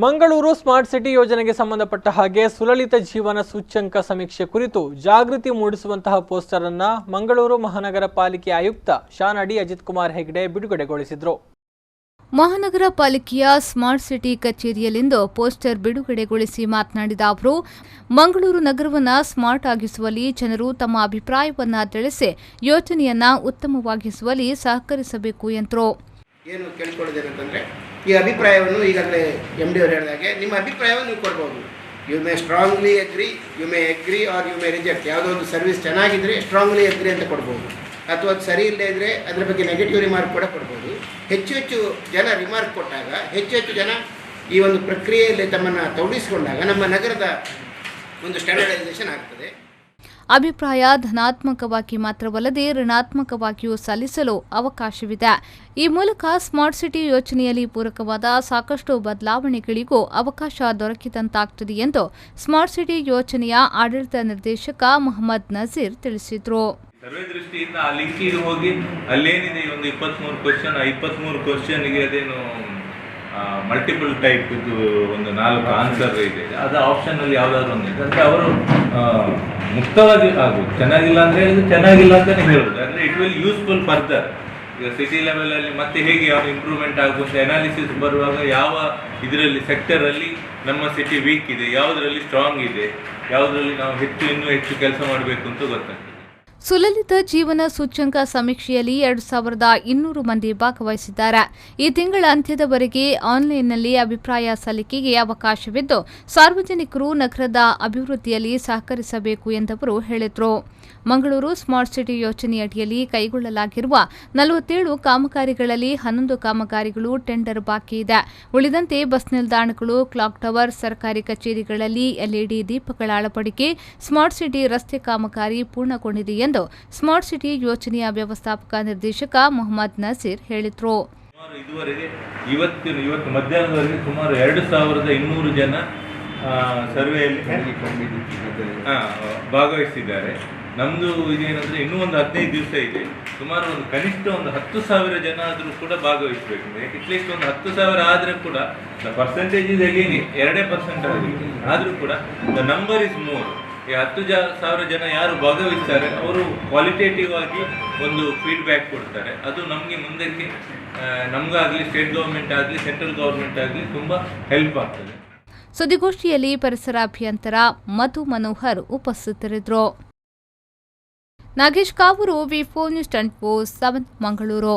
Mangaluru smart city ಯೋಜನೆಗೆ ಸಂಬಂಧಪಟ್ಟ ಹಾಗೆ ಸುಲಲಿತ ಜೀವನ ಸೂಚ್ಯಂಕ ಸಮೀಕ್ಷೆ ಕುರಿತು ಜಾಗೃತಿ ಮೂಡಿಸುವಂತಹ ಪೋಸ್ಟರ್ ಅನ್ನು ಮಂಗಳೂರು ಮಹಾನಗರ ಪಾಲಿಕೆ ಆಯುಕ್ತ ಶಾನಡಿ ಅಜಿತ್ ಕುಮಾರ್ ಹೆಗ್ಡೆ ಬಿಡುಗಡೆಗೊಳಿಸಿದರು. ಮಹಾನಗರ ಪಾಲಿಕೆಯ ಸ್ಮಾರ್ಟ್ ಸಿಟಿ ಕಚೇರಿಯಲ್ಲಿಂದು ಪೋಸ್ಟರ್ ಬಿಡುಗಡೆಗೊಳಿಸಿ ಮಾತನಾಡಿದ ಅವರು, ಮಂಗಳೂರು ನಗರವನ್ನು ಸ್ಮಾರ್ಟ್ ಆಗಿಸುವಲ್ಲಿ ಜನರು ತಮ್ಮ ಅಭಿಪ್ರಾಯವನ್ನು ತಿಳಿಸಿ ಯೋಜನೆಯನ್ನ ಉತ್ತಮವಾಗಿಸುವಲ್ಲಿ ಸಹಕರಿಸಬೇಕು ಎಂದರು. ಏನು ಕೇಳಿಕೊಳ್ಳೋದೇನಂತಂದರೆ, ಈ ಅಭಿಪ್ರಾಯವನ್ನು ಈಗಾಗಲೇ MD ಅವರು ಹೇಳಿದಾಗೆ ನಿಮ್ಮ ಅಭಿಪ್ರಾಯವನ್ನು ನೀವು ಕೊಡ್ಬೋದು. You may strongly agree, you may agree or you may reject. ಯಾವುದೋ ಒಂದು ಸರ್ವಿಸ್ ಚೆನ್ನಾಗಿದ್ದರೆ ಸ್ಟ್ರಾಂಗ್ಲಿ ಅಗ್ರಿ ಅಂತ ಕೊಡ್ಬೋದು, ಅಥವಾ ಅದು ಸರಿ ಇಲ್ಲದೇ ಇದ್ದರೆ ಅದರ ಬಗ್ಗೆ ನೆಗೆಟಿವ್ ರಿಮಾರ್ಕ್ ಕೂಡ ಕೊಡ್ಬೋದು. ಹೆಚ್ಚು ಜನ ರಿಮಾರ್ಕ್ ಕೊಟ್ಟಾಗ, ಹೆಚ್ಚು ಜನ ಈ ಒಂದು ಪ್ರಕ್ರಿಯೆಯಲ್ಲಿ ತಮ್ಮನ್ನು ತೊಡಗಿಸಿಕೊಂಡಾಗ ನಮ್ಮ ನಗರದ ಒಂದು ಸ್ಟ್ಯಾಂಡರ್ಡೈಸೇಷನ್ ಆಗ್ತದೆ. ಅಭಿಪ್ರಾಯ ಧನಾತ್ಮಕವಾಗಿ ಮಾತ್ರವಲ್ಲದೆ ಋಣಾತ್ಮಕವಾಗಿಯೂ ಸಲ್ಲಿಸಲು ಅವಕಾಶವಿದೆ. ಈ ಮೂಲಕ ಸ್ಮಾರ್ಟ್ ಸಿಟಿ ಯೋಜನೆಯಲ್ಲಿ ಪೂರಕವಾದ ಸಾಕಷ್ಟು ಬದಲಾವಣೆಗಳಿಗೂ ಅವಕಾಶ ದೊರಕಿದಂತಾಗುತ್ತದೆ ಎಂದು ಸ್ಮಾರ್ಟ್ ಸಿಟಿ ಯೋಜನೆಯ ಆಡಳಿತ ನಿರ್ದೇಶಕ ಮೊಹಮ್ಮದ್ ನಜೀರ್ ತಿಳಿಸಿದರು. ಸರ್ವೆ ದೃಷ್ಟಿಯಿಂದ ಆ ಲಿಂಕಿಗೆ ಹೋಗಿ ಅಲ್ಲೇನಿದೆ ಒಂದು 23 ಕ್ವಶನ್, ಆ 23 ಕ್ವಶನ್ಗೆ ಅದೇನು ಮಲ್ಟಿಪಲ್ ಟೈಪ್ ಇದು ಒಂದು 4 ಆನ್ಸರ್ ಇದೆ, ಅದು ಆಪ್ಷನಲ್ಲಿ ಯಾವುದಾದ್ರು ಒಂದು ಇದೆ ಅಂದರೆ ಅವರು ಮುಕ್ತವಾಗಿ ಆಗ್ಬೋದು. ಚೆನ್ನಾಗಿಲ್ಲ ಅಂದರೆ ಇದು ಚೆನ್ನಾಗಿಲ್ಲ ಅಂತಲೇ ಹೇಳ್ಬೋದು. ಅಂದರೆ ಇಟ್ ವಿಲ್ ಯೂಸ್ಫುಲ್ ಫರ್ದರ್. ಈಗ ಸಿಟಿ ಲೆವೆಲಲ್ಲಿ ಮತ್ತೆ ಹೇಗೆ ಯಾವ ಇಂಪ್ರೂವ್ಮೆಂಟ್ ಆಗುತ್ತೆ ಅನಾಲಿಸಿಸ್ ಬರುವಾಗ ಯಾವ ಇದರಲ್ಲಿ ಸೆಕ್ಟರಲ್ಲಿ ನಮ್ಮ ಸಿಟಿ ವೀಕ್ ಇದೆ, ಯಾವುದರಲ್ಲಿ ಸ್ಟ್ರಾಂಗ್ ಇದೆ, ಯಾವುದರಲ್ಲಿ ನಾವು ಇನ್ನೂ ಹೆಚ್ಚು ಕೆಲಸ ಮಾಡಬೇಕು ಅಂತ ಗೊತ್ತಾಗ್ತದೆ. ಸುಲಲಿತ ಜೀವನ ಸೂಚ್ಯಂಕ ಸಮೀಕ್ಷೆಯಲ್ಲಿ 2200 ಮಂದಿ ಭಾಗವಹಿಸಿದ್ದಾರೆ. ಈ ತಿಂಗಳ ಅಂತ್ಯದವರೆಗೆ ಆನ್ಲೈನ್ನಲ್ಲಿ ಅಭಿಪ್ರಾಯ ಸಲ್ಲಿಕೆಗೆ ಅವಕಾಶವಿದ್ದು, ಸಾರ್ವಜನಿಕರು ನಗರದ ಅಭಿವೃದ್ಧಿಯಲ್ಲಿ ಸಹಕರಿಸಬೇಕು ಎಂದವರು ಹೇಳಿದರು. ಮಂಗಳೂರು ಸ್ಮಾರ್ಟ್ ಸಿಟಿ ಯೋಜನೆಯಡಿಯಲ್ಲಿ ಕೈಗೊಳ್ಳಲಾಗಿರುವ 47 ಕಾಮಗಾರಿಗಳಲ್ಲಿ 11 ಕಾಮಗಾರಿಗಳು ಟೆಂಡರ್ ಬಾಕಿ ಇದೆ. ಉಳಿದಂತೆ ಬಸ್ ನಿಲ್ದಾಣಗಳು, ಕ್ಲಾಕ್ ಟವರ್, ಸರ್ಕಾರಿ ಕಚೇರಿಗಳಲ್ಲಿ LED ದೀಪಗಳ ಅಳವಡಿಕೆ, ಸ್ಮಾರ್ಟ್ ಸಿಟಿ ರಸ್ತೆ ಕಾಮಗಾರಿ ಪೂರ್ಣಗೊಂಡಿದೆ ಎಂದು ಸ್ಮಾರ್ಟ್ ಸಿಟಿ ಯೋಜನೆಯ ವ್ಯವಸ್ಥಾಪಕ ನಿರ್ದೇಶಕ ಮೊಹಮ್ಮದ್ ನಜೀರ್ ಹೇಳಿದರು. ಇದುವರೆಗೆ ಇವತ್ತು ಮಧ್ಯಾಹ್ನದವರೆಗೆ ಸುಮಾರು 2200 ಜನ ಸರ್ವೆಯಲ್ಲಿ ಭಾಗವಹಿಸಿದ್ದಾರೆ. ನಮ್ಮದು ಇದೇನಂದರೆ ಇನ್ನೂ ಒಂದು 15 ದಿವಸ ಇದೆ. ಸುಮಾರು ಒಂದು ಕನಿಷ್ಠ ಒಂದು 10,000 ಜನ ಆದರೂ ಕೂಡ ಭಾಗವಹಿಸಬೇಕು. ಅಟ್ಲೀಸ್ಟ್ ಒಂದು 10,000 ಆದರೆ ಕೂಡ ದ ಪರ್ಸೆಂಟೇಜ್ ಇಸ್ ಅಗೇನ್ 2% ಆಗಿದೆ. ಆದರೂ ಕೂಡ ದ ನಂಬರ್ ಇಸ್ ಮೋರ್. ಈ 10,000 ಜನ ಯಾರು ಭಾಗವಹಿಸ್ತಾರೆ ಅವರು ಕ್ವಾಲಿಟೇಟಿವ್ ಆಗಿ ಒಂದು ಫೀಡ್ಬ್ಯಾಕ್ ಕೊಡ್ತಾರೆ. ಅದು ನಮಗೆ ಮುಂದಕ್ಕೆ ನಮಗಾಗಲಿ, ಸ್ಟೇಟ್ ಗೌರ್ಮೆಂಟ್ ಆಗಲಿ, ಸೆಂಟ್ರಲ್ ಗೌರ್ಮೆಂಟ್ ಆಗಲಿ ತುಂಬ ಹೆಲ್ಪ್ ಆಗ್ತದೆ. ಸುದ್ದಿಗೋಷ್ಠಿಯಲ್ಲಿ ಪರಿಸರ ಅಭಿಯಂತರ ಮಧು ಮನೋಹರ್ ಉಪಸ್ಥಿತರಿದ್ದರು. Nagesh Kavoor, V4 News 24/7 Mangaluru.